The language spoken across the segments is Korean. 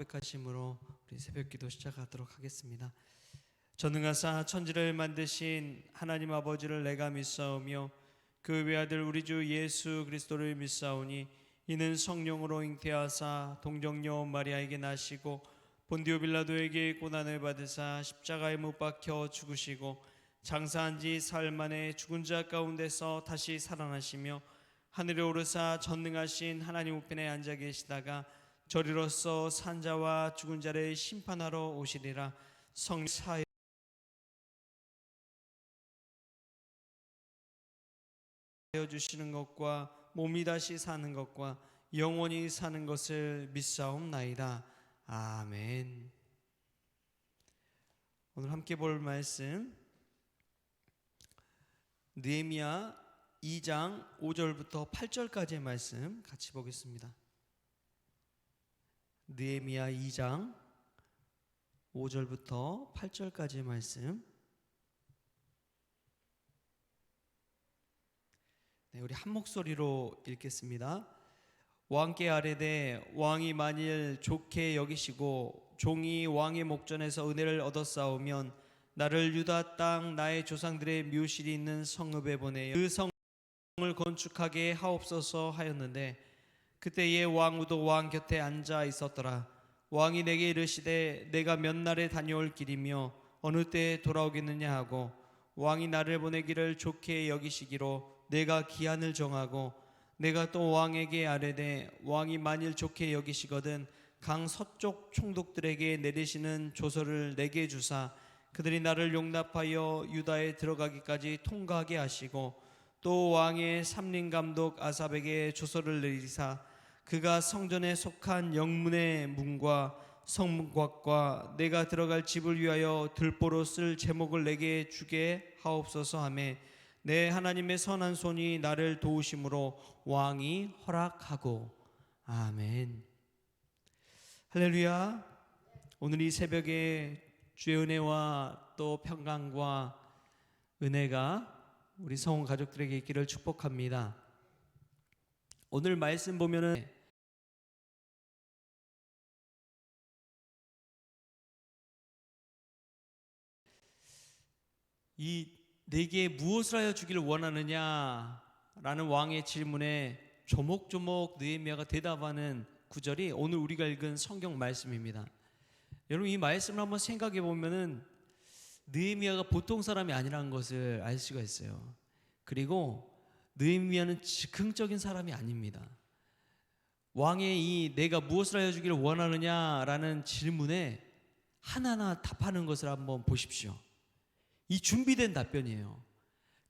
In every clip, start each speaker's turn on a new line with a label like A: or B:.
A: 고백하심으로 우리 새벽기도 시작하도록 하겠습니다. 전능하사 천지를 만드신 하나님 아버지를 내가 믿사오며 그 외아들 우리 주 예수 그리스도를 믿사오니 이는 성령으로 잉태하사 동정녀 마리아에게 나시고 본디오 빌라도에게 고난을 받으사 십자가에 못 박혀 죽으시고 장사한 지 사흘 만에 죽은 자 가운데서 다시 살아나시며 하늘에 오르사 전능하신 하나님 우편에 앉아 계시다가 저리로서 산자와 죽은 자를 심판하러 오시리라. 성령 사여 주시는 것과 몸이 다시 사는 것과 영원히 사는 것을 믿사옵나이다. 아멘. 오늘 함께 볼 말씀 느헤미야 2장 5절부터 8절까지의 말씀 같이 보겠습니다. 느헤미야 2장 5절부터 8절까지의 말씀. 네, 우리 한 목소리로 읽겠습니다. 왕께 아뢰되 왕이 만일 좋게 여기시고 종이 왕의 목전에서 은혜를 얻었사오면 나를 유다 땅 나의 조상들의 묘실이 있는 성읍에 보내어 그 성을 건축하게 하옵소서 하였는데 그때에 왕후도 왕 곁에 앉아 있었더라. 왕이 내게 이르시되 내가 몇 날에 다녀올 길이며 어느 때에 돌아오겠느냐 하고 왕이 나를 보내기를 좋게 여기시기로 내가 기한을 정하고 내가 또 왕에게 아뢰되 왕이 만일 좋게 여기시거든 강 서쪽 총독들에게 내리시는 조서를 내게 주사 그들이 나를 용납하여 유다에 들어가기까지 통과하게 하시고 또 왕의 삼림감독 아삽에게 조서를 내리사 그가 성전에 속한 영문의 문과 성문곽과 내가 들어갈 집을 위하여 들보로 쓸 제목을 내게 주게 하옵소서 하매 내 하나님의 선한 손이 나를 도우심으로 왕이 허락하고. 아멘. 할렐루야. 오늘 이 새벽에 주의 은혜와 또 평강과 은혜가 우리 성원 가족들에게 있기를 축복합니다. 오늘 말씀 보면은 이 내게 무엇을 하여 주기를 원하느냐라는 왕의 질문에 조목조목 느헤미야가 대답하는 구절이 오늘 우리가 읽은 성경 말씀입니다. 여러분 이 말씀을 한번 생각해 보면은 느헤미야가 보통 사람이 아니라는 것을 알 수가 있어요. 그리고 느헤미야는 즉흥적인 사람이 아닙니다. 왕의 이 내가 무엇을 하여 주기를 원하느냐라는 질문에 하나하나 답하는 것을 한번 보십시오. 이 준비된 답변이에요.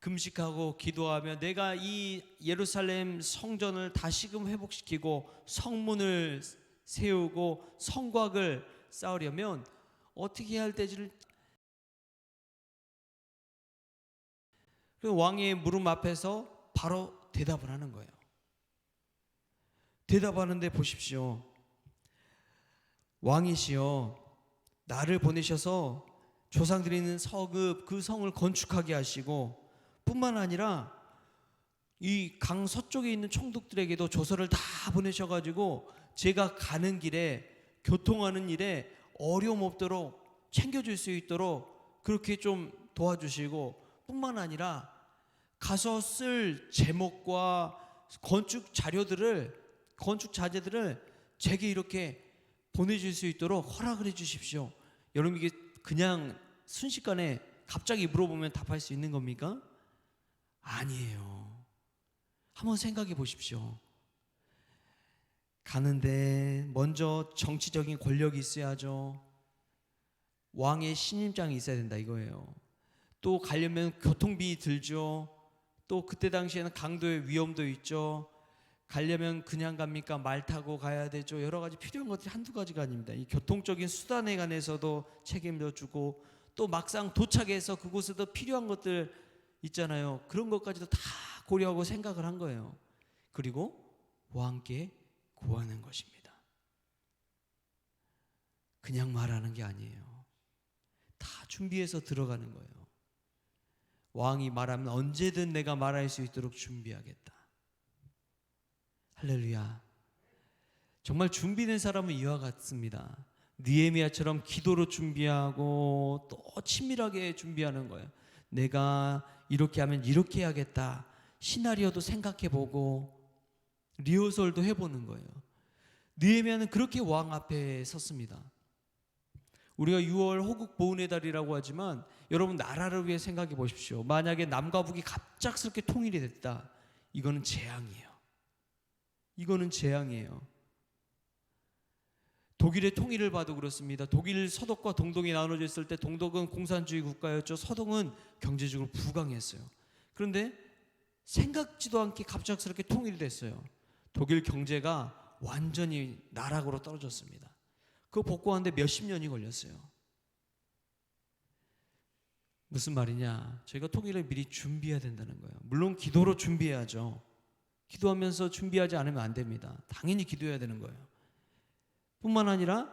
A: 금식하고 기도하며 내가 이 예루살렘 성전을 다시금 회복시키고 성문을 세우고 성곽을 쌓으려면 어떻게 해야 할지를 왕의 물음 앞에서 바로 대답을 하는 거예요. 대답하는데 보십시오. 왕이시여 나를 보내셔서 조상들이 있는 성읍 그 성을 건축하게 하시고 뿐만 아니라 이 강 서쪽에 있는 총독들에게도 조서를 다 보내셔가지고 제가 가는 길에 교통하는 일에 어려움 없도록 챙겨줄 수 있도록 그렇게 좀 도와주시고 뿐만 아니라 가서 쓸 제목과 건축 자재들을 제게 이렇게 보내줄 수 있도록 허락을 해 주십시오. 여러분 이게 그냥 순식간에 갑자기 물어보면 답할 수 있는 겁니까? 아니에요. 한번 생각해 보십시오. 가는데 먼저 정치적인 권력이 있어야죠. 왕의 신임장이 있어야 된다 이거예요. 또 가려면 교통비 들죠. 또 그때 당시에는 강도의 위험도 있죠. 가려면 그냥 갑니까? 말 타고 가야 되죠. 여러 가지 필요한 것들이 한두 가지가 아닙니다. 이 교통적인 수단에 관해서도 책임져 주고 또 막상 도착해서 그곳에도 필요한 것들 있잖아요. 그런 것까지도 다 고려하고 생각을 한 거예요. 그리고 왕께 구하는 것입니다. 그냥 말하는 게 아니에요. 다 준비해서 들어가는 거예요. 왕이 말하면 언제든 내가 말할 수 있도록 준비하겠다. 할렐루야. 정말 준비된 사람은 이와 같습니다. 느헤미야처럼 기도로 준비하고 또 친밀하게 준비하는 거예요. 내가 이렇게 하면 이렇게 해야겠다. 시나리오도 생각해보고 리허설도 해보는 거예요. 느헤미야는 그렇게 왕 앞에 섰습니다. 우리가 6월 호국 보훈의 달이라고 하지만 여러분 나라를 위해 생각해 보십시오. 만약에 남과 북이 갑작스럽게 통일이 됐다. 이거는 재앙이에요. 이거는 재앙이에요. 독일의 통일을 봐도 그렇습니다. 독일 서독과 동독이 나눠져 있을 때 동독은 공산주의 국가였죠. 서독은 경제적으로 부강했어요. 그런데 생각지도 않게 갑작스럽게 통일이 됐어요. 독일 경제가 완전히 나락으로 떨어졌습니다. 그거 복구하는데 몇십 년이 걸렸어요. 무슨 말이냐? 저희가 통일을 미리 준비해야 된다는 거예요. 물론 기도로 준비해야죠. 기도하면서 준비하지 않으면 안 됩니다. 당연히 기도해야 되는 거예요. 뿐만 아니라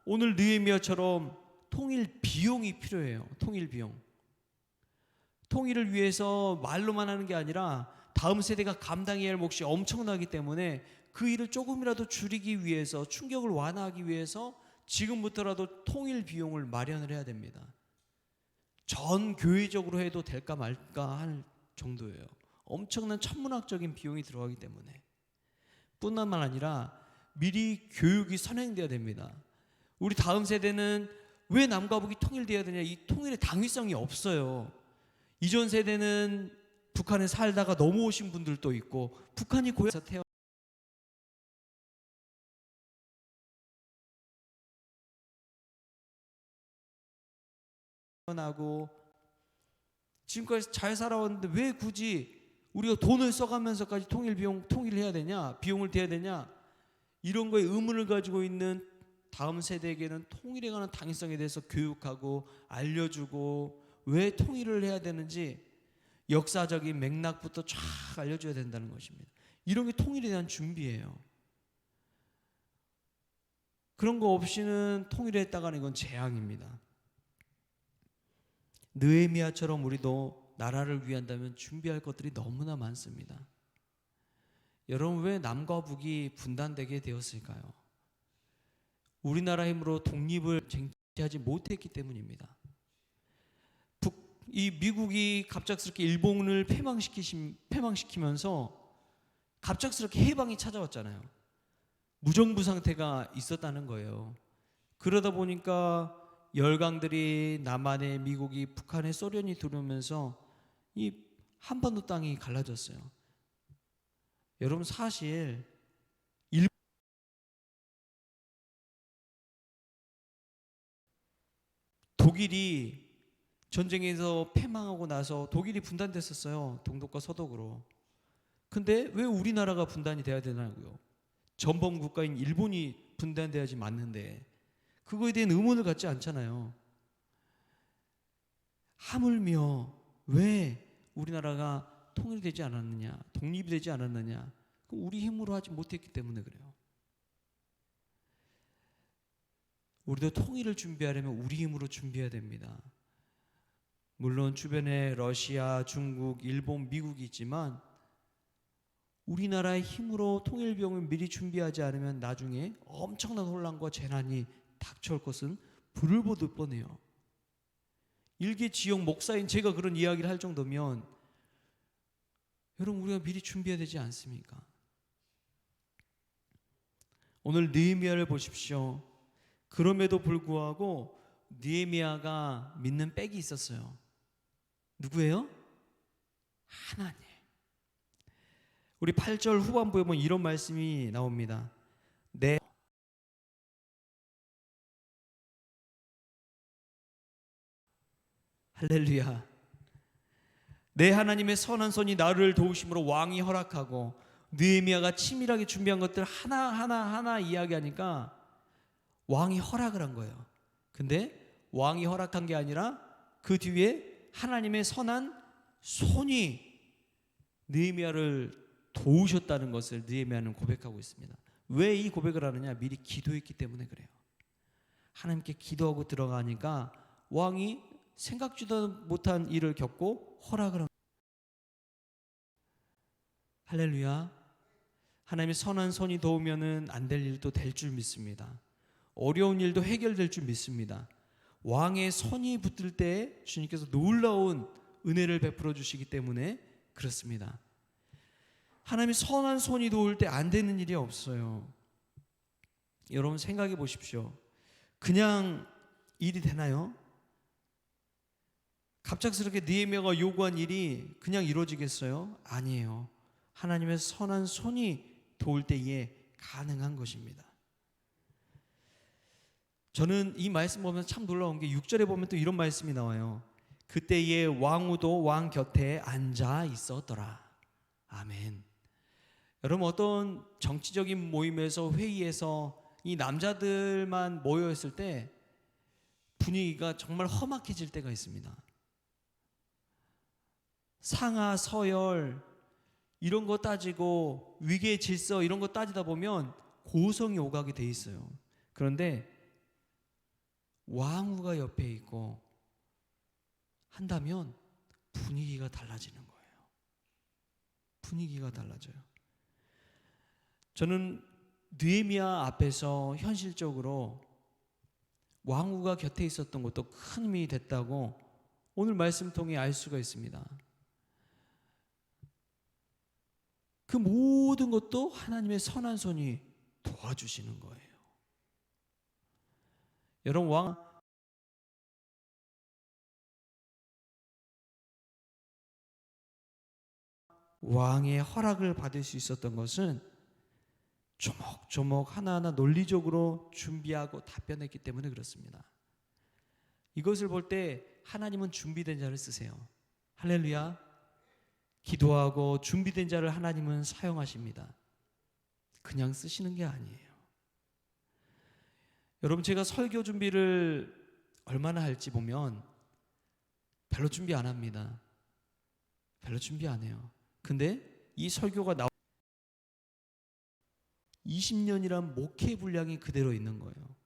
A: 오늘 느헤미야처럼 통일 비용이 필요해요. 통일 비용. 통일을 위해서 말로만 하는 게 아니라 다음 세대가 감당해야 할 몫이 엄청나기 때문에 그 일을 조금이라도 줄이기 위해서, 충격을 완화하기 위해서 지금부터라도 통일 비용을 마련을 해야 됩니다. 전 교회적으로 해도 될까 말까 할 정도예요. 엄청난 천문학적인 비용이 들어가기 때문에. 뿐만 아니라 미리 교육이 선행돼야 됩니다. 우리 다음 세대는 왜 남과 북이 통일돼야 되냐? 이 통일의 당위성이 없어요. 이전 세대는 북한에 살다가 넘어오신 분들도 있고, 북한이 고향에서 태어나고 지금까지 잘 살아왔는데 왜 굳이 우리가 돈을 써가면서까지 통일을 해야 되냐? 비용을 대야 되냐? 이런 거에 의문을 가지고 있는 다음 세대에게는 통일에 관한 당위성에 대해서 교육하고 알려주고 왜 통일을 해야 되는지 역사적인 맥락부터 쫙 알려줘야 된다는 것입니다. 이런 게 통일에 대한 준비예요. 그런 거 없이는 통일에 했다가는 이건 재앙입니다. 느헤미야처럼 우리도 나라를 위한다면 준비할 것들이 너무나 많습니다. 여러분, 왜 남과 북이 분단되게 되었을까요? 우리나라 힘으로 독립을 쟁취하지 못했기 때문입니다. 이 미국이 갑작스럽게 일본을 패망시키면서 갑작스럽게 해방이 찾아왔잖아요. 무정부 상태가 있었다는 거예요. 그러다 보니까 열강들이 남한에 미국이, 북한에 소련이 들어오면서 이 한반도 땅이 갈라졌어요. 여러분, 사실 독일이 전쟁에서 패망하고 나서 독일이 분단됐었어요. 동독과 서독으로. 근데 왜 우리나라가 분단이 돼야 되냐고요. 전범 국가인 일본이 분단돼야지 맞는데 그거에 대한 의문을 갖지 않잖아요. 하물며 왜 우리나라가 통일되지 않았느냐, 독립이 되지 않았느냐, 우리 힘으로 하지 못했기 때문에 그래요. 우리도 통일을 준비하려면 우리 힘으로 준비해야 됩니다. 물론 주변에 러시아, 중국, 일본, 미국이 있지만 우리나라의 힘으로 통일 비용을 미리 준비하지 않으면 나중에 엄청난 혼란과 재난이 닥쳐올 것은 불을 보듯 뻔해요. 일개 지역 목사인 제가 그런 이야기를 할 정도면 여러분, 우리가 미리 준비해야 되지 않습니까? 오늘 느헤미야를 보십시오. 그럼에도 불구하고 느헤미야가 믿는 백이 있었어요. 누구예요? 하나님. 우리 8절 후반부에 보면 이런 말씀이 나옵니다. 할렐루야. 내 하나님의 선한 손이 나를 도우심으로 왕이 허락하고, 느헤미야가 치밀하게 준비한 것들 하나 이야기하니까 왕이 허락을 한 거예요. 근데 왕이 허락한 게 아니라 그 뒤에 하나님의 선한 손이 느헤미야를 도우셨다는 것을 느헤미야는 고백하고 있습니다. 왜 이 고백을 하느냐? 미리 기도했기 때문에 그래요. 하나님께 기도하고 들어가니까 왕이 생각지도 못한 일을 겪고 허락을 한. 할렐루야. 하나님의 선한 손이 도우면은 안 될 일도 될 줄 믿습니다. 어려운 일도 해결될 줄 믿습니다. 왕의 손이 붙을 때 주님께서 놀라운 은혜를 베풀어 주시기 때문에 그렇습니다. 하나님의 선한 손이 도울 때 안 되는 일이 없어요. 여러분 생각해 보십시오. 그냥 일이 되나요? 갑작스럽게 느헤미야가 요구한 일이 그냥 이루어지겠어요? 아니에요. 하나님의 선한 손이 도울 때에 가능한 것입니다. 저는 이 말씀 보면서 참 놀라운 게 6절에 보면 또 이런 말씀이 나와요. 그때에 왕후도 왕 곁에 앉아 있었더라. 아멘. 여러분 어떤 정치적인 모임에서 회의에서 이 남자들만 모여 있을 때 분위기가 정말 험악해질 때가 있습니다. 상하 서열 이런 거 따지고 위계 질서 이런 거 따지다 보면 고성이 오가게 돼 있어요. 그런데 왕후가 옆에 있고 한다면 분위기가 달라지는 거예요. 분위기가 달라져요. 저는 느헤미야 앞에서 현실적으로 왕후가 곁에 있었던 것도 큰 힘이 됐다고 오늘 말씀 통해 알 수가 있습니다. 그 모든 것도 하나님의 선한 손이 도와주시는 거예요. 여러분 왕의 허락을 받을 수 있었던 것은 조목조목 하나하나 논리적으로 준비하고 답변했기 때문에 그렇습니다. 이것을 볼 때 하나님은 준비된 자를 쓰세요. 할렐루야. 기도하고 준비된 자를 하나님은 사용하십니다. 그냥 쓰시는 게 아니에요. 여러분 제가 설교 준비를 얼마나 할지 보면 별로 준비 안 합니다. 별로 준비 안 해요. 근데 이 설교가 20년이란 목회 분량이 그대로 있는 거예요.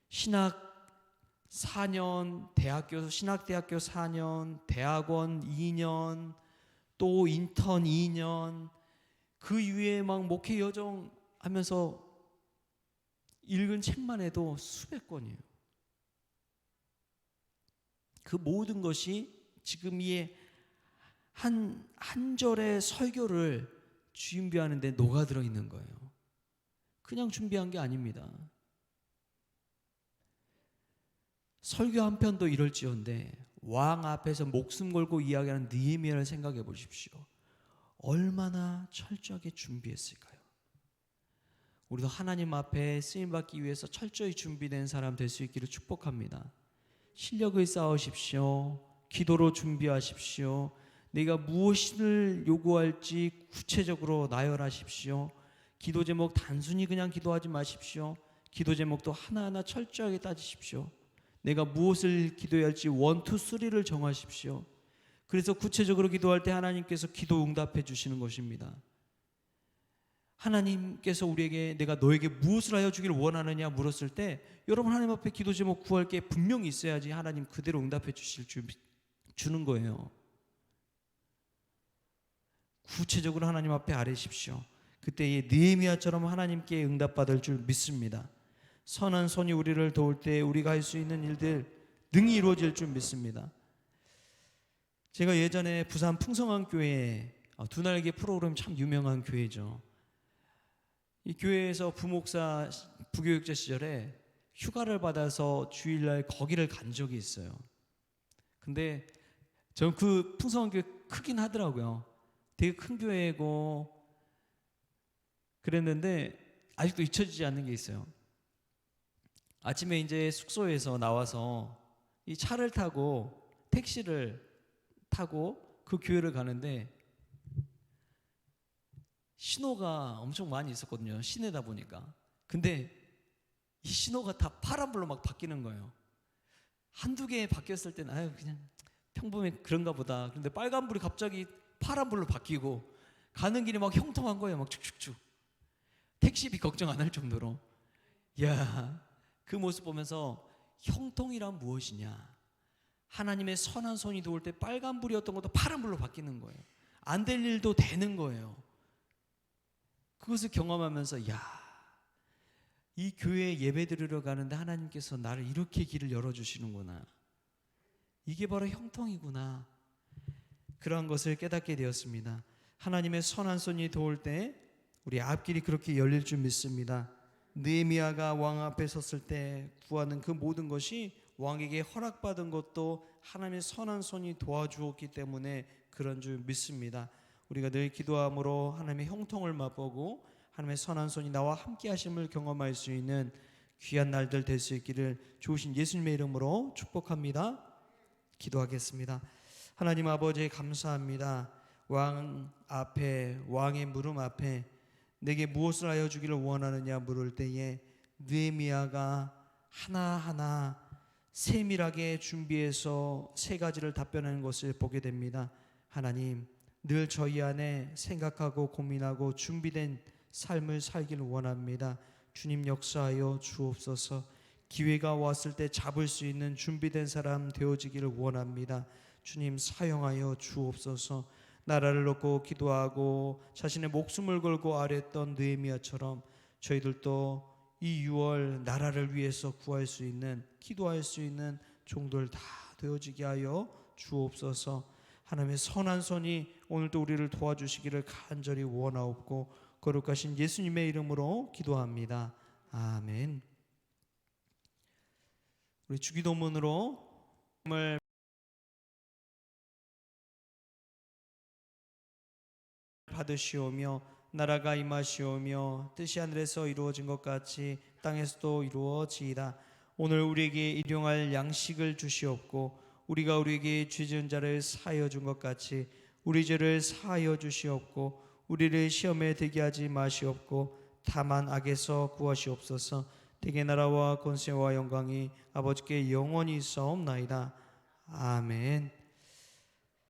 A: 신학 4년, 신학대학교 4년, 대학원 2년, 또 인턴 2년, 그 이후에 막 목회 여정 하면서 읽은 책만 해도 수백 권이에요. 그 모든 것이 지금 이 한 절의 설교를 준비하는 데 녹아들어 있는 거예요. 그냥 준비한 게 아닙니다. 설교 한 편도 이럴지언데 왕 앞에서 목숨 걸고 이야기하는 느헤미야를 생각해 보십시오. 얼마나 철저하게 준비했을까요? 우리도 하나님 앞에 쓰임받기 위해서 철저히 준비된 사람 될 수 있기를 축복합니다. 실력을 쌓으십시오. 기도로 준비하십시오. 내가 무엇을 요구할지 구체적으로 나열하십시오. 기도 제목 단순히 그냥 기도하지 마십시오. 기도 제목도 하나하나 철저하게 따지십시오. 내가 무엇을 기도해야 할지 1, 2, 3를 정하십시오. 그래서 구체적으로 기도할 때 하나님께서 기도 응답해 주시는 것입니다. 하나님께서 우리에게 내가 너에게 무엇을 하여 주기를 원하느냐 물었을 때 여러분 하나님 앞에 기도 제목 구할 게 분명히 있어야지 하나님 그대로 응답해 주는 거예요. 구체적으로 하나님 앞에 아뢰십시오. 그때에 느헤미야처럼 하나님께 응답받을 줄 믿습니다. 선한 손이 우리를 도울 때 우리가 할 수 있는 일들 능히 이루어질 줄 믿습니다. 제가 예전에 부산 풍성한 교회에 두 날개 프로그램 참 유명한 교회죠. 이 교회에서 부목사 부교육자 시절에 휴가를 받아서 주일날 거기를 간 적이 있어요. 근데 전 그 풍성한 교회 크긴 하더라고요. 되게 큰 교회고 그랬는데 아직도 잊혀지지 않는 게 있어요. 아침에 이제 숙소에서 나와서 이 차를 타고 택시를 타고 그 교회를 가는데 신호가 엄청 많이 있었거든요. 시내다 보니까. 근데 이 신호가 다 파란불로 막 바뀌는 거예요. 한두 개 바뀌었을 때는 아유 그냥 평범해 그런가 보다. 그런데 빨간불이 갑자기 파란불로 바뀌고 가는 길이 막 형통한 거예요. 막 축축축. 택시비 걱정 안 할 정도로. 야, 그 모습 보면서 형통이란 무엇이냐? 하나님의 선한 손이 도울 때 빨간불이었던 것도 파란불로 바뀌는 거예요. 안 될 일도 되는 거예요. 그것을 경험하면서 야, 이 교회에 예배드리러 가는데 하나님께서 나를 이렇게 길을 열어주시는구나. 이게 바로 형통이구나. 그러한 것을 깨닫게 되었습니다. 하나님의 선한 손이 도울 때 우리 앞길이 그렇게 열릴 줄 믿습니다. 느헤미야가 왕 앞에 섰을 때 구하는 그 모든 것이 왕에게 허락받은 것도 하나님의 선한 손이 도와주었기 때문에 그런 줄 믿습니다. 우리가 늘 기도함으로 하나님의 형통을 맛보고 하나님의 선한 손이 나와 함께 하심을 경험할 수 있는 귀한 날들 될 수 있기를 주신 예수님의 이름으로 축복합니다. 기도하겠습니다. 하나님 아버지 감사합니다. 왕 앞에, 왕의 물음 앞에 내게 무엇을 하여 주기를 원하느냐 물을 때에 느헤미야가 하나하나 세밀하게 준비해서 세 가지를 답변하는 것을 보게 됩니다. 하나님, 늘 저희 안에 생각하고 고민하고 준비된 삶을 살기를 원합니다. 주님 역사하여 주옵소서. 기회가 왔을 때 잡을 수 있는 준비된 사람 되어지기를 원합니다. 주님 사용하여 주옵소서. 나라를 놓고 기도하고 자신의 목숨을 걸고 아뢰었던 느헤미야처럼 저희들도 이 6월 나라를 위해서 구할 수 있는, 기도할 수 있는 종들 다 되어지게 하여 주옵소서. 하나님의 선한 손이 오늘도 우리를 도와주시기를 간절히 원하옵고 거룩하신 예수님의 이름으로 기도합니다. 아멘. 우리 주기도문으로 받으시오며 나라가 임하시오며 뜻이 하늘에서 이루어진 것 같이 땅에서도 이루어지이다. 오늘 우리에게 일용할 양식을 주시옵고 우리가 우리에게 죄 지은 자를 사하여 준 것 같이 우리 죄를 사하여 주시옵고 우리를 시험에 들게 하지 마시옵고 다만 악에서 구하시옵소서. 대개 나라와 권세와 영광이 아버지께 영원히 있사옵나이다. 아멘.